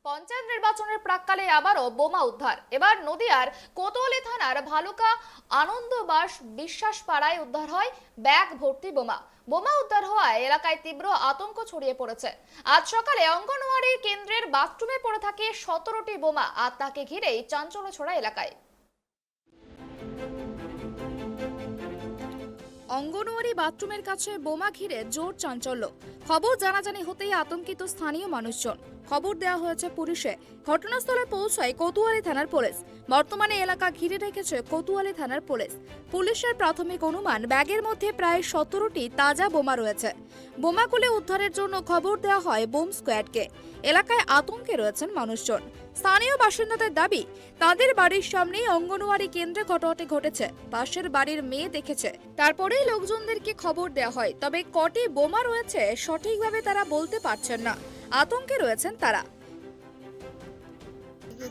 পঞ্চায়েত নির্বাচনের প্রাক্কালে আবারও বোমা উদ্ধার। এবার নদিয়ার কোতোয়ালি থানার ভালুকা আনন্দবাস বিশ্বাস পাড়ায় উদ্ধার হয় ব্যাগ ভর্তি বোমা। বোমা উদ্ধার হওয়ায় এলাকায় তীব্র আতঙ্ক ছড়িয়ে পড়েছে। আজ সকালে অঙ্গনওয়াড়ি কেন্দ্রের বাথরুমে পড়ে থাকে 17টি বোমা, আর তাকে ঘিরেই চাঞ্চল্য ছড়া এলাকায়। অঙ্গনওয়াড়ি বাথরুমের কাছে বোমা ঘিরে জোর চাঞ্চল্য। খবর জানাজানি হতেই আতঙ্কিত স্থানীয় মানুষজন। খবর দেওয়া হয়েছে পুলিশে। ঘটনাস্থলে পৌঁছায় কোতোয়ালি থানার পুলিশ। বর্তমানে এলাকা ঘিরে রেখেছে কোতোয়ালি থানার পুলিশ। পুলিশের প্রাথমিক অনুমান ব্যাগের মধ্যে প্রায় 17টি তাজা বোমা রয়েছে। বোমাগুলি উদ্ধারের জন্য খবর দেওয়া হয় বোম স্কোয়াডকে। এলাকায় আতঙ্কে রয়েছেন মানুষজন। স্থানীয় বাসিন্দাদের দাবি, তাদের বাড়ির সামনেই অঙ্গনওয়াড়ি কেন্দ্রে ঘটনাটি ঘটেছে। পাশের বাড়ির মেয়ে দেখেছে, তারপরেই লোকজনদেরকে খবর দেওয়া হয়। তবে কটি বোমা রয়েছে সঠিকভাবে তারা বলতে পারছেন না। আতঙ্কে রয়েছেন তারা।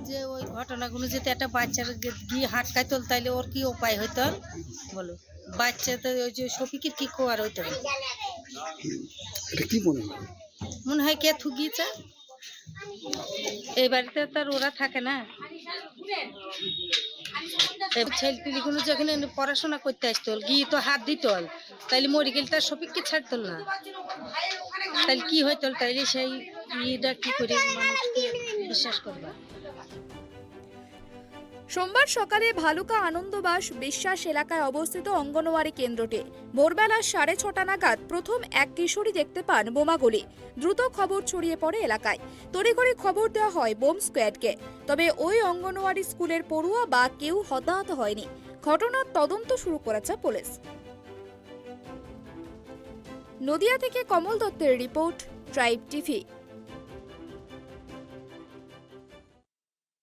যে ওই ঘটনাগুলো যদি একটা বাচ্চার গিয়ে হাটকায় তোল, তাইলে ওর কি উপায় হইতো বলো? বাচ্চা তো ওই যে শফিকের কি কোয়ার হইতো, এটা কি মনে হয়? মনে হয় কে থুগিয়েছে। এই বাড়িতে তার ওরা থাকে না। ছেলেপিলিগুলো যখন পড়াশোনা করতে আসতো, গিয়ে তো হাত দিত, তাইলে মরে গেলে তার শফিককে ছাড়তো না। তাইলে কি হইতো? তাইলে সেই ইয়েটা কি করে মানুষকে বিশ্বাস করবা? সোমবার সকালে ভালুকা আনন্দবাস বিশ্বাস এলাকায় অবস্থিত অঙ্গনওয়াড়ি কেন্দ্রটি। ভোরবেলা 6:30 নাগাদ প্রথম এক কিশোরী দেখতে পান বোমাগুলি। দ্রুত খবর ছড়িয়ে পড়ে এলাকায়। তড়িঘড়ি খবর দেওয়া হয় বোম স্কোয়াডকে। তবে ওই অঙ্গনওয়াড়ি স্কুলের পড়ুয়া বা কেউ হতাহত হয়নি। ঘটনার তদন্ত শুরু করেছে পুলিশ। নদিয়া থেকে কমল দত্তের রিপোর্ট, ট্রাইব টিভি।